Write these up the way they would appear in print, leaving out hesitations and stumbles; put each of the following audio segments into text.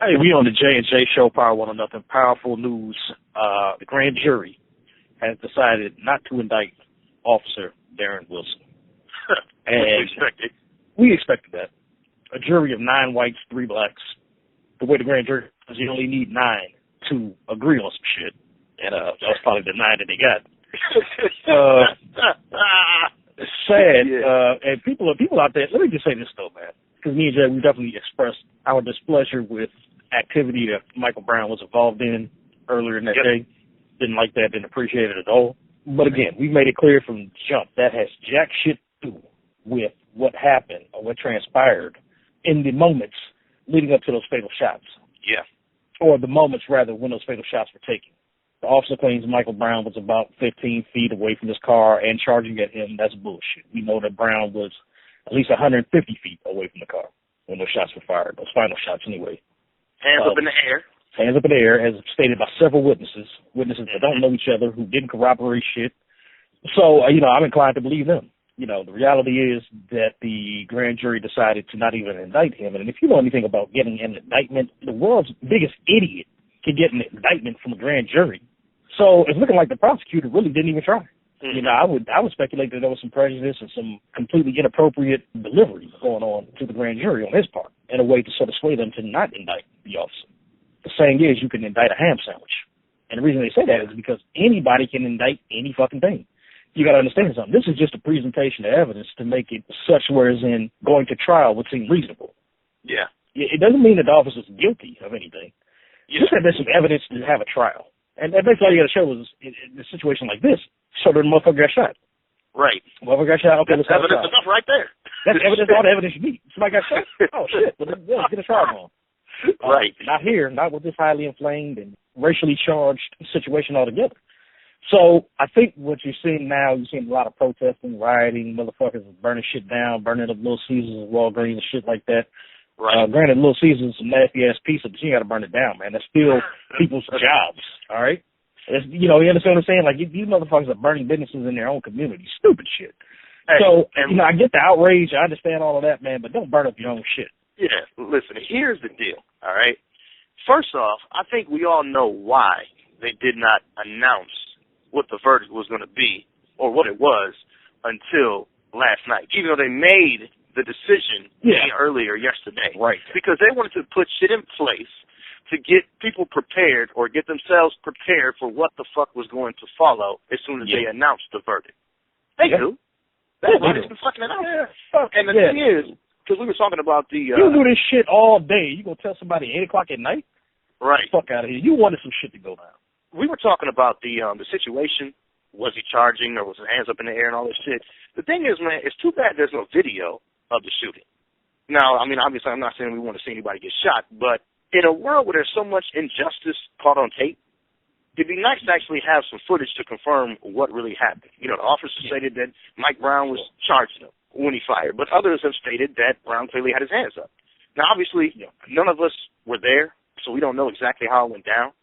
Hey, we on the JayNJay show, Power One or Nothing. Powerful news. The grand jury has decided not to indict Officer Darren Wilson. And we expected that. A jury of 9 whites, 3 blacks. The way the grand jury is, you only need 9 to agree on some shit. And that was probably the 9 that they got. Sad. Yeah. And people out there, let me just say this though, man. Because me and Jay, we definitely expressed our displeasure with activity that Michael Brown was involved in earlier in that day. Didn't like that, didn't appreciate it at all. But again, we made it clear from the jump that has jack shit to do with what happened or what transpired in the moments leading up to those fatal shots. Yeah. Or the moments, rather, when those fatal shots were taken. The officer claims Michael Brown was about 15 feet away from his car and charging at him. That's bullshit. We know that Brown was at least 150 feet away from the car when those shots were fired, those final shots anyway. Hands up in the air. Hands up in the air, as stated by several witnesses that don't know each other, who didn't corroborate shit. So, I'm inclined to believe them. The reality is that the grand jury decided to not even indict him. And if you know anything about getting an indictment, the world's biggest idiot can get an indictment from a grand jury. So it's looking like the prosecutor really didn't even try. Mm-hmm. I would speculate that there was some prejudice and some completely inappropriate delivery going on to the grand jury on his part in a way to sort of sway them to not indict the officer. The saying is you can indict a ham sandwich. And the reason they say that is because anybody can indict any fucking thing. You got to understand something. This is just a presentation of evidence to make it such whereas in going to trial would seem reasonable. Yeah. It doesn't mean that the officer's guilty of anything. Just that there's some evidence to have a trial. And basically all you got to show is in a situation like this, show that the motherfucker got shot. Right. Motherfucker got shot. Okay, that's evidence enough right there. That's evidence, all the evidence you need. Somebody got shot. Oh, shit. Well, let's get a trial on. Right. Not here, not with this highly inflamed and racially charged situation altogether. So I think what you're seeing now, you're seeing a lot of protesting, rioting, motherfuckers burning shit down, burning up Little Caesars and Walgreens and shit like that. Right. Granted, Little Caesars is a nasty-ass pizza, but you got to burn it down, man. That's still people's jobs, all right? You understand what I'm saying? Like, these motherfuckers are burning businesses in their own community. Stupid shit. Hey, so, I get the outrage. I understand all of that, man, but don't burn up your own shit. Yeah, listen, here's the deal, all right? First off, I think we all know why they did not announce what the verdict was going to be or what it was until last night, even though they made the decision earlier yesterday. Right. Because they wanted to put shit in place to get people prepared or get themselves prepared for what the fuck was going to follow as soon as they announced the verdict. They do. That's why it's been fucking announced. And the thing is, because we were talking about the... you do this shit all day. You going to tell somebody 8 o'clock at night? Right. Fuck out of here. You wanted some shit to go down. We were talking about the situation. Was he charging or was his hands up in the air and all this shit? The thing is, man, it's too bad there's no video of the shooting. Now, obviously I'm not saying we want to see anybody get shot, but in a world where there's so much injustice caught on tape, it'd be nice to actually have some footage to confirm what really happened. The officer stated that Mike Brown was charging him when he fired, but others have stated that Brown clearly had his hands up. Now, obviously, none of us were there, so we don't know exactly how it went down.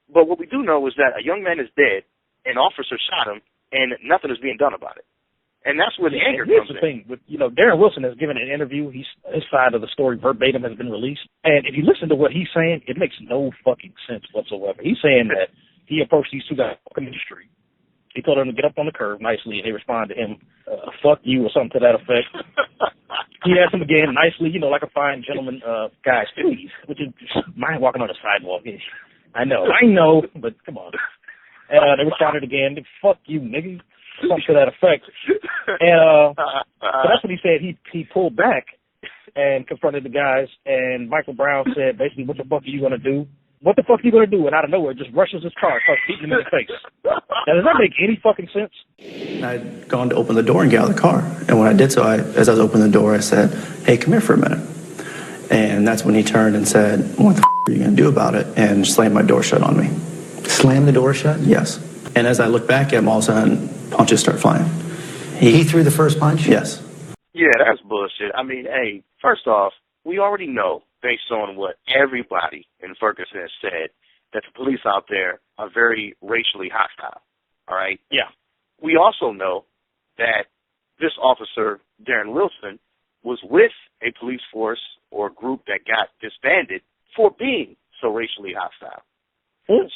But what we do know is that a young man is dead, an officer shot him, and nothing is being done about it. And that's where the anger comes in. Here's the thing. Darren Wilson has given an interview. His side of the story verbatim has been released. And if you listen to what he's saying, it makes no fucking sense whatsoever. He's saying that he approached these two guys walking in the street. He told them to get up on the curb nicely, and they responded to him, fuck you, or something to that effect. He asked him again nicely, like a fine gentleman, guys, please, would you mind walking on the sidewalk? I know, but come on. They responded again, fuck you, nigga. Something to that effect. And so that's what he said. He pulled back and confronted the guys, and Michael Brown said, basically, what the fuck are you going to do? What the fuck are you going to do? And out of nowhere, just rushes his car and starts beating him in the face. Now, does that make any fucking sense? I'd gone to open the door and get out of the car. And when I did so, as I was opening the door, I said, hey, come here for a minute. And that's when he turned and said, what the f*** are you going to do about it? And slammed my door shut on me. Slam the door shut? Yes. And as I looked back at him, all of a sudden, punches start flying. He threw the first punch? Yes. Yeah, that's bullshit. Hey, first off, we already know, based on what everybody in Ferguson has said, that the police out there are very racially hostile, all right? Yeah. We also know that this officer, Darren Wilson, was with a police force or group that got disbanded for being so racially hostile.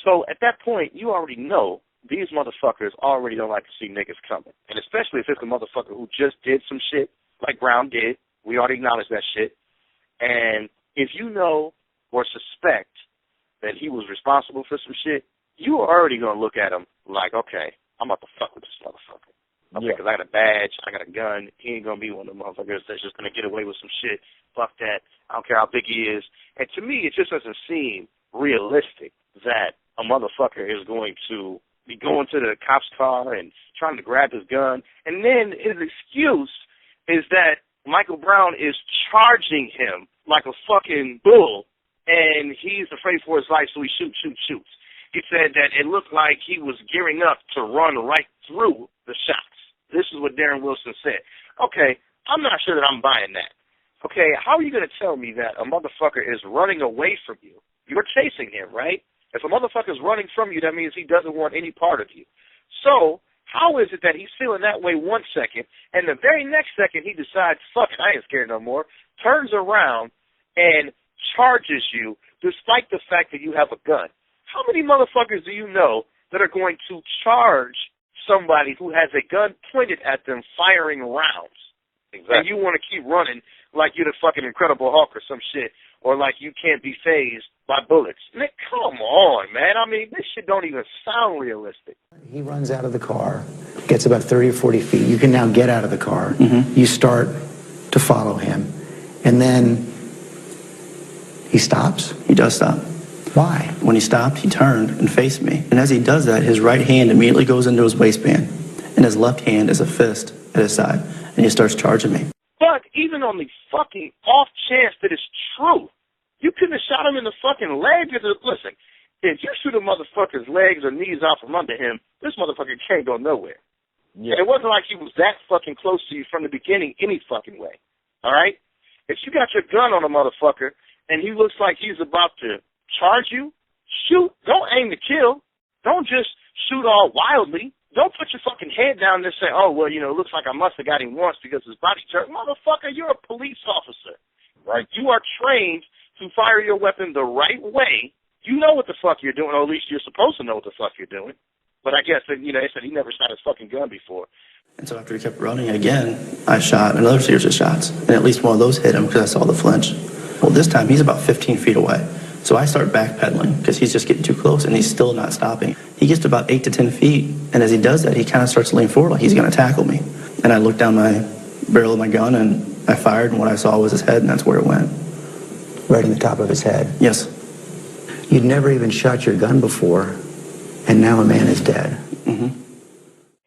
So at that point, you already know these motherfuckers already don't like to see niggas coming. And especially if it's a motherfucker who just did some shit like Brown did. We already acknowledge that shit. And if you know or suspect that he was responsible for some shit, you are already going to look at him like, okay, I'm about to fuck with this motherfucker. Okay, because I got a badge, I got a gun. He ain't going to be one of them motherfuckers that's just going to get away with some shit. Fuck that. I don't care how big he is. And to me, it just doesn't seem realistic that a motherfucker is going to be going to the cop's car and trying to grab his gun. And then his excuse is that Michael Brown is charging him like a fucking bull, and he's afraid for his life, so he shoots. He said that it looked like he was gearing up to run right through the shots. This is what Darren Wilson said. Okay, I'm not sure that I'm buying that. Okay, how are you going to tell me that a motherfucker is running away from you? You're chasing him, right? If a motherfucker's running from you, that means he doesn't want any part of you. So how is it that he's feeling that way 1 second, and the very next second he decides, fuck it, I ain't scared no more, turns around and charges you despite the fact that you have a gun? How many motherfuckers do you know that are going to charge somebody who has a gun pointed at them firing rounds? Exactly. And you want to keep running like you're the fucking Incredible Hulk or some shit, or like you can't be fazed by bullets. Nick, come on, man. I mean, this shit don't even sound realistic. He runs out of the car, gets about 30 or 40 feet. You can now get out of the car. You start to follow him. And then he stops. He does stop. Why? When he stopped, he turned and faced me. And as he does that, his right hand immediately goes into his waistband, and his left hand is a fist at his side, and he starts charging me. But even on the fucking off chance that it's true, you couldn't have shot him in the fucking leg. Listen, if you shoot a motherfucker's legs or knees out from under him, this motherfucker can't go nowhere. Yeah. And it wasn't like he was that fucking close to you from the beginning any fucking way. All right? If you got your gun on a motherfucker and he looks like he's about to charge you, shoot. Don't aim to kill. Don't just shoot all wildly. Don't put your fucking head down and say, oh, well, it looks like I must have got him once because his body turned. Motherfucker, you're a police officer, right? You are trained to fire your weapon the right way. You know what the fuck you're doing, or at least you're supposed to know what the fuck you're doing. But I guess that, they said he never shot his fucking gun before. And so after he kept running again, I shot another series of shots, and at least one of those hit him because I saw the flinch. Well, this time he's about 15 feet away. So I start backpedaling because he's just getting too close and he's still not stopping. He gets to about 8 to 10 feet, and as he does that, he kind of starts to lean forward like he's going to tackle me. And I looked down my barrel of my gun and I fired, and what I saw was his head, and that's where it went. Right in the top of his head? Yes. You'd never even shot your gun before, and now a man is dead.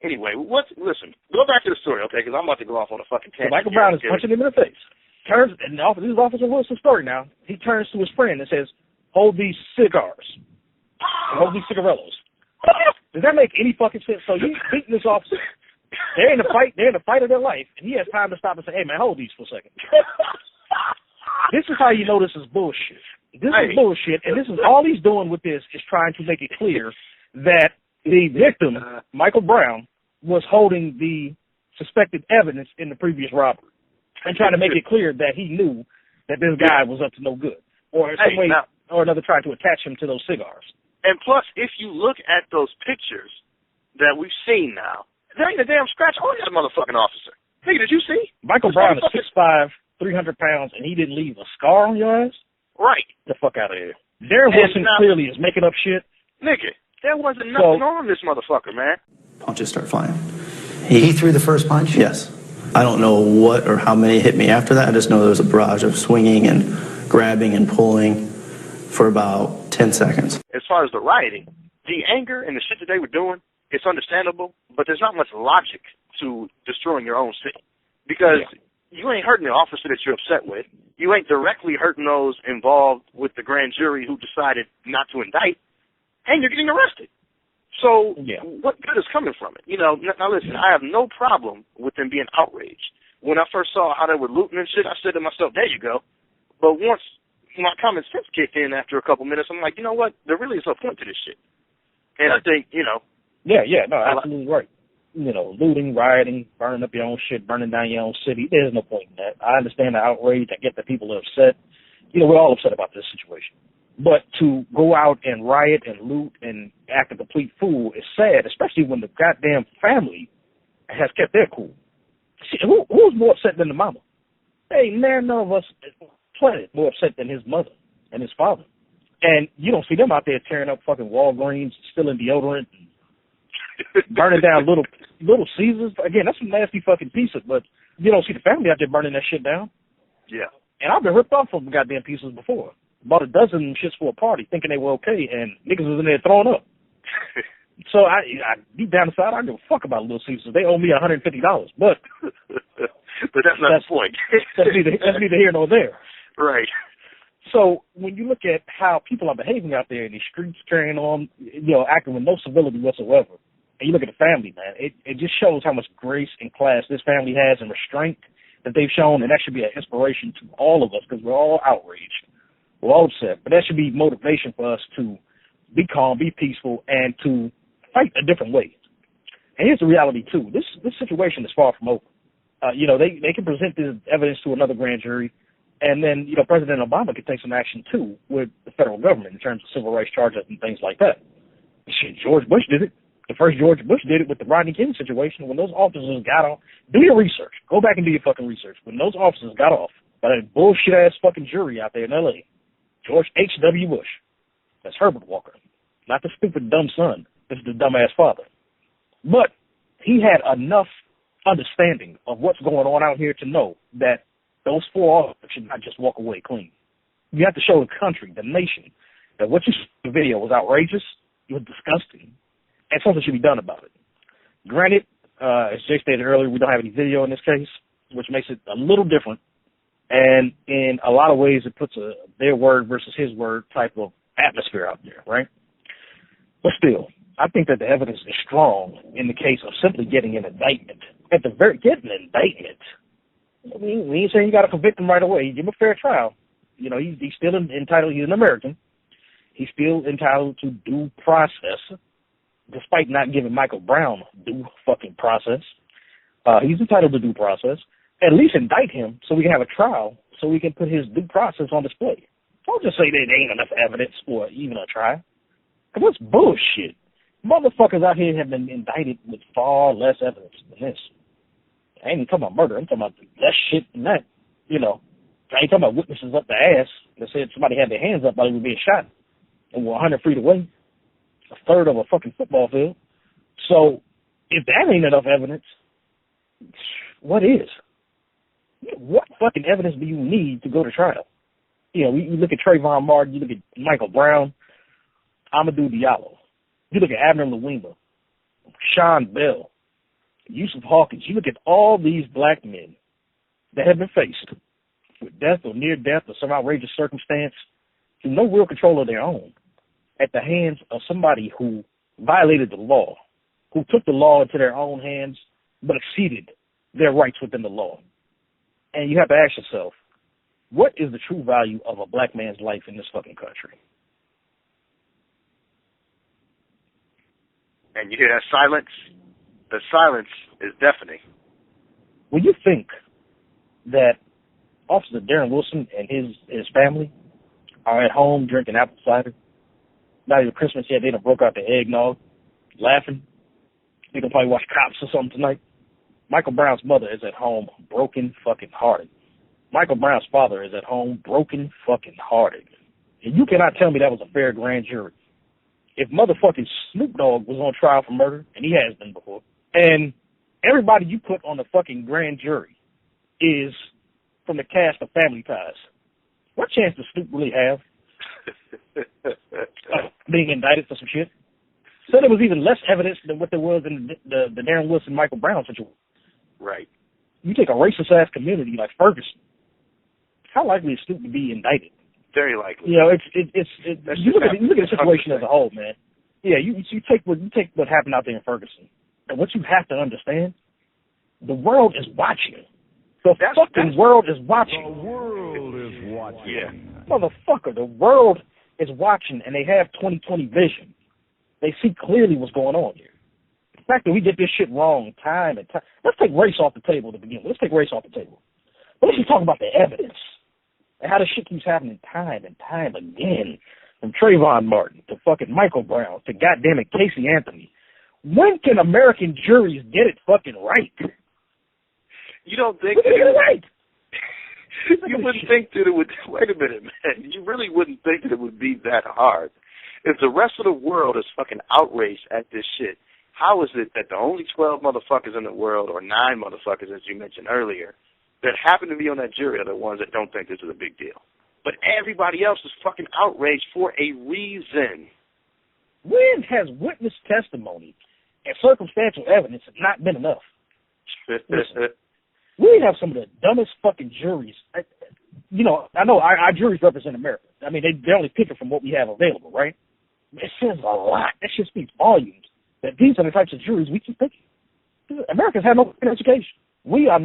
Anyway, listen, go back to the story, okay, because I'm about to go off on a fucking tangent. So Michael Brown is punching him in the face. Turns, and this is Officer Wilson's story now. He turns to his friend and says, hold these cigars. Hold these cigarillos. Does that make any fucking sense? So you beating this officer. They're in a fight of their life, and he has time to stop and say, hey, man, hold these for a second. This is how you know this is bullshit. This is bullshit, and this is all he's doing with this is trying to make it clear that the victim, Michael Brown, was holding the suspected evidence in the previous robbery and trying to make it clear that he knew that this guy was up to no good or in some way or another trying to attach him to those cigars. And plus, if you look at those pictures that we've seen now, there ain't a damn scratch on that motherfucking officer. Hey, did you see? Michael Brown is 6'5", 300 pounds, and he didn't leave a scar on your ass? Right. Get the fuck out of here. Darren Wilson clearly is making up shit. Nigga, there wasn't nothing on this motherfucker, man. Punches start flying. He threw the first punch? Yes. I don't know what or how many hit me after that. I just know there was a barrage of swinging and grabbing and pulling for about 10 seconds. As far as the rioting, the anger and the shit that they were doing, it's understandable, but there's not much logic to destroying your own city. Because you ain't hurting the officer that you're upset with. You ain't directly hurting those involved with the grand jury who decided not to indict, and you're getting arrested. So what good is coming from it? Now listen, I have no problem with them being outraged. When I first saw how they were looting and shit, I said to myself, there you go. But once my common sense kicked in after a couple minutes, I'm like, you know what? There really is no point to this shit. And I think, absolutely right. Looting, rioting, burning up your own shit, burning down your own city. There's no point in that. I understand the outrage. I get that people are upset. we're all upset about this situation. But to go out and riot and loot and act a complete fool is sad, especially when the goddamn family has kept their cool. See, who's more upset than the mama? Hey, man, none of us on the planet more upset than his mother and his father. And you don't see them out there tearing up fucking Walgreens, stealing deodorant, and burning down little Caesars. Again, that's some nasty fucking pieces, but you don't see the family out there burning that shit down. Yeah. And I've been ripped off from goddamn pieces before. Bought a dozen shits for a party thinking they were okay, and niggas was in there throwing up. So I deep down inside, I don't give a fuck about Little Caesars. They owe me $150, but that's not the point. that's neither here nor there. Right. So when you look at how people are behaving out there in these streets, carrying on, acting with no civility whatsoever, and you look at the family, man, it just shows how much grace and class this family has and restraint that they've shown, and that should be an inspiration to all of us because we're all outraged. We're all upset, but that should be motivation for us to be calm, be peaceful, and to fight a different way. And here's the reality, too. This situation is far from over. They can present this evidence to another grand jury, and then, President Obama could take some action, too, with the federal government in terms of civil rights charges and things like that. Shit, George Bush did it. The first George Bush did it with the Rodney King situation when those officers got off. Do your research. Go back and do your fucking research. When those officers got off by that bullshit-ass fucking jury out there in L.A., George H.W. Bush, that's Herbert Walker, not the stupid dumb son. This is the dumbass father. But he had enough understanding of what's going on out here to know that those four officers should not just walk away clean. You have to show the country, the nation, that what you saw in the video was outrageous, it was disgusting, and something should be done about it. Granted, as Jay stated earlier, we don't have any video in this case, which makes it a little different. And in a lot of ways, it puts their word versus his word type of atmosphere out there, right? But still, I think that the evidence is strong in the case of simply getting an indictment. Getting an indictment. We ain't saying you got to convict him right away. Give him a fair trial. He's still entitled. He's an American. He's still entitled to due process, despite not giving Michael Brown due fucking process. He's entitled to due process. At least indict him so we can have a trial, so we can put his due process on display. Don't just say there ain't enough evidence for even a trial. Because that's bullshit. Motherfuckers out here have been indicted with far less evidence than this. I ain't even talking about murder. I'm talking about less shit than that. I ain't talking about witnesses up the ass that said somebody had their hands up while they were being shot and were 100 feet away, a third of a fucking football field. So if that ain't enough evidence, what is? What fucking evidence do you need to go to trial? You look at Trayvon Martin, you look at Michael Brown, Amadou Diallo. You look at Abner Louima, Sean Bell, Yusuf Hawkins. You look at all these black men that have been faced with death or near death or some outrageous circumstance through no real control of their own at the hands of somebody who violated the law, who took the law into their own hands but exceeded their rights within the law. And you have to ask yourself, what is the true value of a black man's life in this fucking country? And you hear that silence? The silence is deafening. When you think that Officer Darren Wilson and his family are at home drinking apple cider, not even Christmas yet, they done broke out the eggnog, laughing. They can probably watch Cops or something tonight. Michael Brown's mother is at home broken fucking hearted. Michael Brown's father is at home broken fucking hearted. And you cannot tell me that was a fair grand jury. If motherfucking Snoop Dogg was on trial for murder, and he has been before, and everybody you put on the fucking grand jury is from the cast of Family Ties, what chance does Snoop really have being indicted for some shit? So there was even less evidence than what there was in the Darren Wilson, Michael Brown situation. Right. You take a racist-ass community like Ferguson, how likely is Snoop to be indicted? Very likely. You look at the situation as a whole, man. Yeah, you take what happened out there in Ferguson, and what you have to understand, the world is watching. The world is watching. The world is watching. Yeah. Motherfucker, the world is watching, and they have 20/20 vision. They see clearly what's going on here. The fact that we get this shit wrong time and time. Let's take race off the table to begin with. Let's take race off the table. But let's just talk about the evidence. And how this shit keeps happening time and time again. From Trayvon Martin to fucking Michael Brown to goddamn it Casey Anthony. When can American juries get it fucking right? You don't think get it right? You wouldn't think that it would. Wait a minute, man. You really wouldn't think that it would be that hard. If the rest of the world is fucking outraged at this shit, how is it that the only 12 motherfuckers in the world, or 9 motherfuckers, as you mentioned earlier, that happen to be on that jury are the ones that don't think this is a big deal? But everybody else is fucking outraged for a reason. When has witness testimony and circumstantial evidence not been enough? Listen, we have some of the dumbest fucking juries. You know, I know our juries represent America. I mean, they only pick it from what we have available, right? It says a lot. That shit speaks volumes. That these are the types of juries we keep picking. Americans have no education. We're a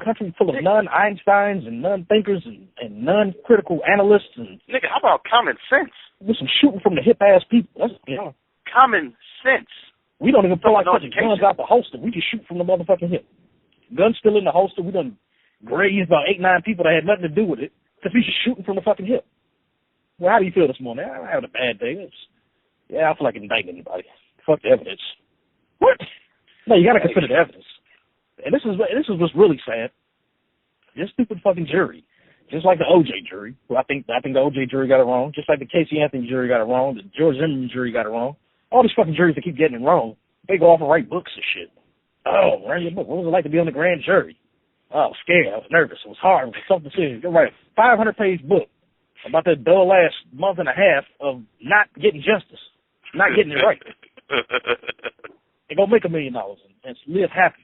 country full of non-Einsteins and non-thinkers and non-critical analysts. And nigga, how about common sense? With some shooting from the hip-ass people. That's, you know. Common sense. We don't even feel like putting guns out the holster. We just shoot from the motherfucking hip. Guns still in the holster. We done grazed about 8-9 people that had nothing to do with it because we just shooting from the fucking hip. Well, how do you feel this morning? I'm having a bad day. I feel like indicting anybody. Fuck the evidence. What? No, you got to consider the evidence. And this is what's really sad. This stupid fucking jury, just like the OJ jury, who I think the OJ jury got it wrong, just like the Casey Anthony jury got it wrong, the George Zimmerman jury got it wrong. All these fucking juries that keep getting it wrong, they go off and write books and shit. Oh, write your book. What was it like to be on the grand jury? Oh, I was scared. I was nervous. It was hard. It was tough decision. Go write a 500-page book about that dull last month and a half of not getting justice, not getting it right. They're going to make $1 million and live happy.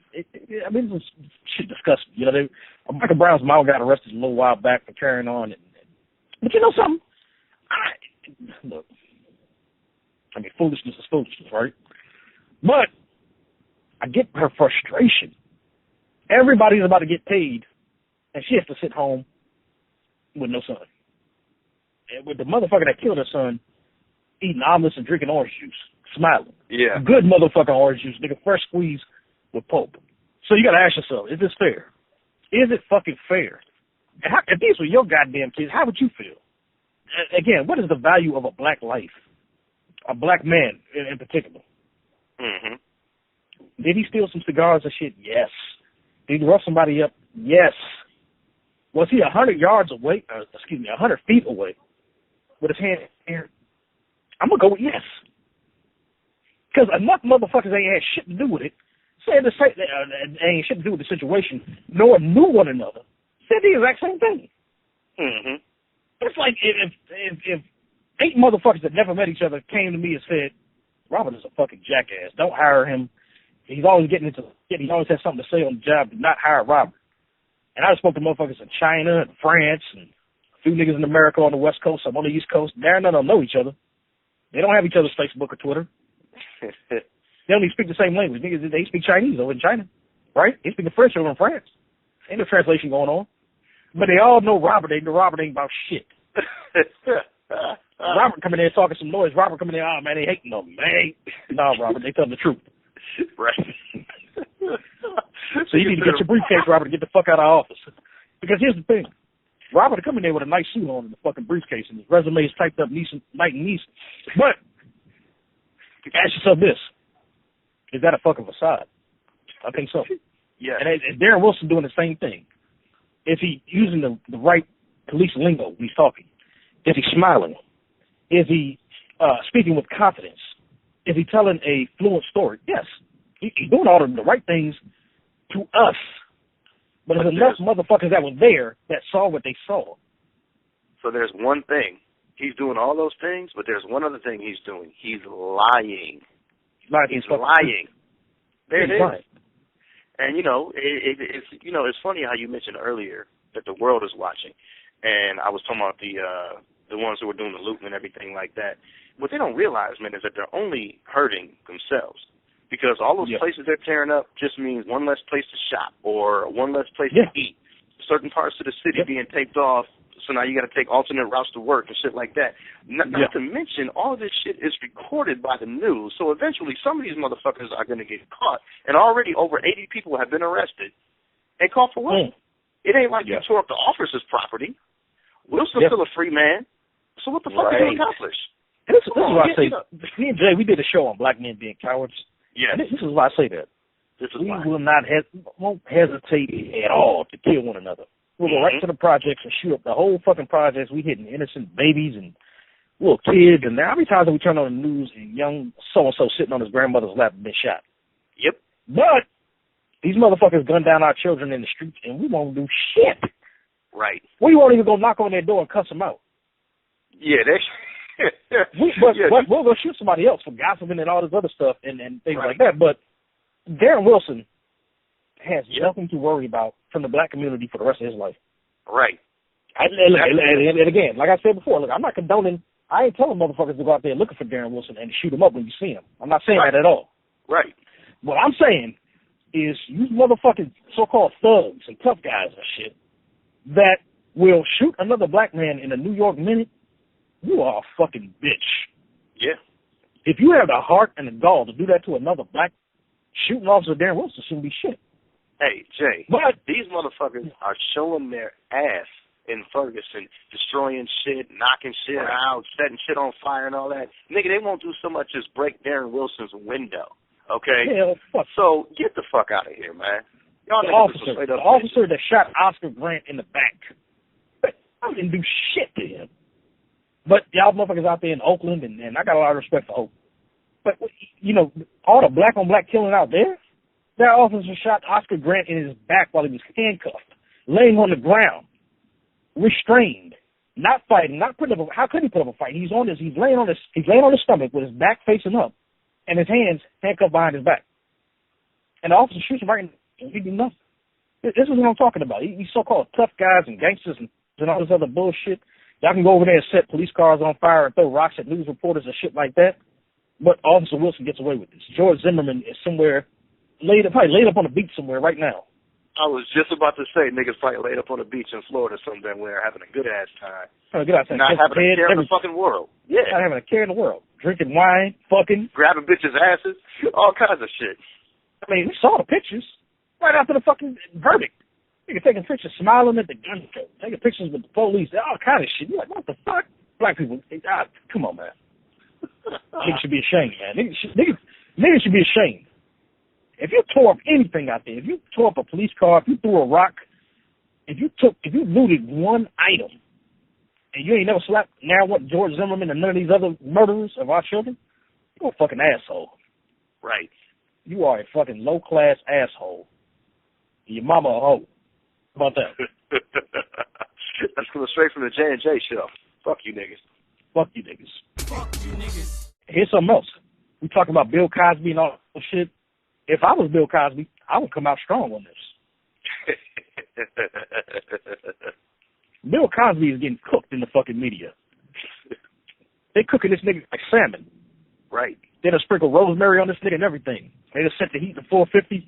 I mean, this shit disgusting. You know, Michael Brown's mom got arrested a little while back for carrying on. But you know something? Look, I mean, foolishness is foolishness, right? But I get her frustration. Everybody's about to get paid, and she has to sit home with no son. And with the motherfucker that killed her son eating omelets and drinking orange juice, smiling. Yeah. Good motherfucking orange juice, nigga, fresh squeeze with pulp. So you got to ask yourself, is this fair? Is it fucking fair? And if these were your goddamn kids, how would you feel? Again, what is the value of a black life? A black man in particular. Mm-hmm. Did he steal some cigars and shit? Yes. Did he rough somebody up? Yes. Was he 100 yards away, 100 feet away with his hand here? I'm going to go with yes. Because enough motherfuckers ain't had shit to do with it, said the same, ain't shit to do with the situation, nor knew one another, said the exact same thing. Mm-hmm. It's like if 8 motherfuckers that never met each other came to me and said, Robert is a fucking jackass. Don't hire him. He's always he always has something to say on the job. Do not hire Robert. And I spoke to motherfuckers in China and France and a few niggas in America on the West Coast, some on the East Coast. None of them know each other. They don't have each other's Facebook or Twitter. They don't even speak the same language. Niggas, they speak Chinese over in China, right? They speak the French over in France. Ain't no translation going on. But they all know Robert. They know Robert ain't about shit. Robert coming in talking some noise. Robert coming in, oh, man, they hating on me, man. No, Robert, they tell the truth. Right. So you need to get your briefcase, Robert, and get the fuck out of our office. Because here's the thing. Robert will come in there with a nice suit on and the fucking briefcase, and his resume is typed up night and east. But ask yourself this. Is that a fucking facade? I think so. Yeah. And is Darren Wilson doing the same thing? Is he using the right police lingo when he's talking? Is he smiling? Is he speaking with confidence? Is he telling a fluent story? Yes. He's doing all the right things to us. But there's enough motherfuckers that were there that saw what they saw. So there's one thing. He's doing all those things, but there's one other thing he's doing. He's lying. He's lying. There it is. Lying. And, it's funny how you mentioned earlier that the world is watching. And I was talking about the ones who were doing the looting and everything like that. What they don't realize, man, is that they're only hurting themselves. Because all those places they're tearing up just means one less place to shop or one less place to eat. Certain parts of the city being taped off, so now you got to take alternate routes to work and shit like that. Not to mention, all of this shit is recorded by the news, so eventually some of these motherfuckers are going to get caught. And already over 80 people have been arrested. And caught for what? It ain't like you tore up the officer's property. Wilson's still a free man. So what the fuck did you accomplish? And this is why I say, me and Jay, we did a show on black men being cowards. Yeah. This is why I say that. Won't hesitate at all to kill one another. We'll go right to the projects and shoot up the whole fucking projects. We hitting innocent babies and little kids. And how many times have we turned on the news and young so-and-so sitting on his grandmother's lap and been shot? Yep. But these motherfuckers gun down our children in the streets and we won't do shit. Right. We won't even go knock on their door and cuss them out. Yeah, we'll go shoot somebody else for gossiping and all this other stuff and things like that. But Darren Wilson has nothing to worry about from the black community for the rest of his life. Right. And again, like I said before, look, I'm not condoning, I ain't telling motherfuckers to go out there looking for Darren Wilson and shoot him up when you see him. I'm not saying that at all. Right. What I'm saying is you motherfucking so-called thugs and tough guys and shit that will shoot another black man in a New York minute, you are a fucking bitch. Yeah. If you have the heart and the gall to do that to another black shooting officer, Darren Wilson shouldn't be shit. Hey, Jay, but these motherfuckers are showing their ass in Ferguson, destroying shit, knocking shit out, setting shit on fire and all that. Nigga, they won't do so much as break Darren Wilson's window, okay? Hell, fuck. So get the fuck out of here, man. Y'all the officer that shot Oscar Grant in the back, I didn't do shit to him. But y'all motherfuckers out there in Oakland, and I got a lot of respect for Oakland. But, you know, all the black-on-black killing out there, that officer shot Oscar Grant in his back while he was handcuffed, laying on the ground, restrained, not fighting, not putting up how could he put up a fight? He's laying on his stomach with his back facing up and his hands handcuffed behind his back. And the officer shoots him right in, and he do nothing. This is what I'm talking about. These so-called tough guys and gangsters and all this other bullshit. Y'all can go over there and set police cars on fire and throw rocks at news reporters and shit like that. But Officer Wilson gets away with this. George Zimmerman is somewhere probably laid up on the beach somewhere right now. I was just about to say niggas probably laid up on the beach in Florida somewhere having a good ass time. Not having a care in the fucking world. Yeah. Not having a care in the world. Drinking wine, fucking. Grabbing bitches' asses, all kinds of shit. I mean, we saw the pictures right after the fucking verdict. Nigga taking pictures, smiling at the gun show, taking pictures with the police, all kind of shit. You're like, what the fuck? Black people, come on, man. Niggas should be ashamed, man. Niggas should be ashamed. If you tore up anything out there, if you tore up a police car, if you threw a rock, if you looted one item, and you ain't never slapped George Zimmerman and none of these other murderers of our children, you're a fucking asshole. Right. You are a fucking low-class asshole. Your mama a hoe. How about that? That's coming straight from the JayNJay show. Fuck you niggas. Fuck you niggas. Fuck you niggas. Here's something else. We talking about Bill Cosby and all that shit. If I was Bill Cosby, I would come out strong on this. Bill Cosby is getting cooked in the fucking media. They cooking this nigga like salmon. Right. They done sprinkle rosemary on this nigga and everything. They just set the heat to 450.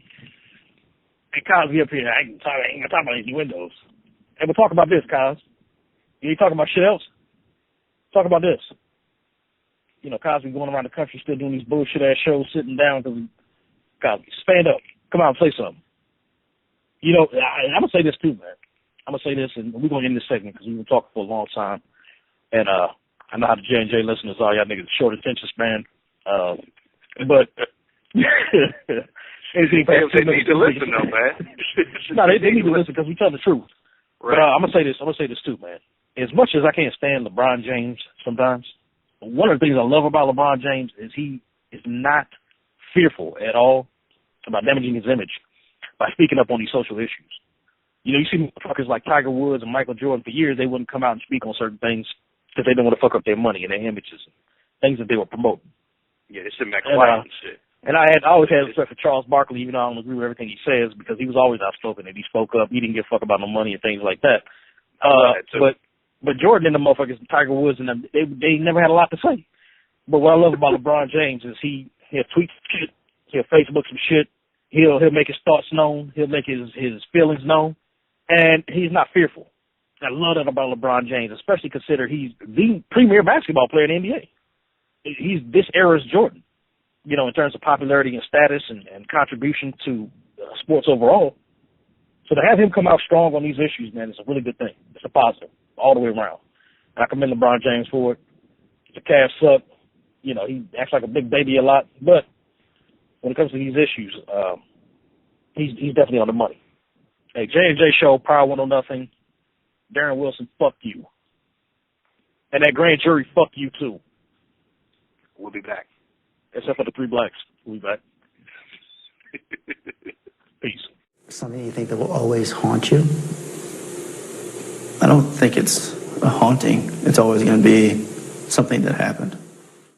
Hey, Cosby up here, I ain't gonna talk about these windows. Hey, we'll talk about this, Cos. You ain't talking about shit else? Talk about this. You know, Cosby going around the country still doing these bullshit-ass shows, sitting down because Cosby, stand up. Come out and say something. You know, I'm going to say this too, man. I'm going to say this, and we're going to end this segment because we've been talking for a long time. And I know how the JayNJay listeners are. Y'all niggas short attention span. But they need to listen, though, man. No, they need to listen because we tell the truth. Right. But I'm going to say this too, man. As much as I can't stand LeBron James sometimes, one of the things I love about LeBron James is he is not fearful at all about damaging his image by speaking up on these social issues. You know, you see motherfuckers like Tiger Woods and Michael Jordan for years, they wouldn't come out and speak on certain things because they didn't want to fuck up their money and their images and things that they were promoting. Yeah, they should make quiet and shit. And I always had respect for Charles Barkley, even though I don't agree with everything he says, because he was always outspoken and he spoke up. He didn't give a fuck about no money and things like that. But Jordan and the motherfuckers, Tiger Woods and them, they never had a lot to say. But what I love about LeBron James is he'll tweet shit, he'll Facebook some shit, he'll make his thoughts known, he'll make his feelings known, and he's not fearful. I love that about LeBron James, especially consider he's the premier basketball player in the NBA. He's this era's Jordan, you know, in terms of popularity and status and contribution to sports overall. So to have him come out strong on these issues, man, it's a really good thing. It's a positive all the way around. And I commend LeBron James for it. The Cavs suck. You know, he acts like a big baby a lot, but when it comes to these issues, he's definitely on the money. Hey, JayNJay show, Power 100. Darren Wilson, fuck you. And that grand jury, fuck you too. We'll be back. Except for the 3 blacks. We'll be back. Peace. Something you think that will always haunt you? I don't think it's a haunting. It's always going to be something that happened.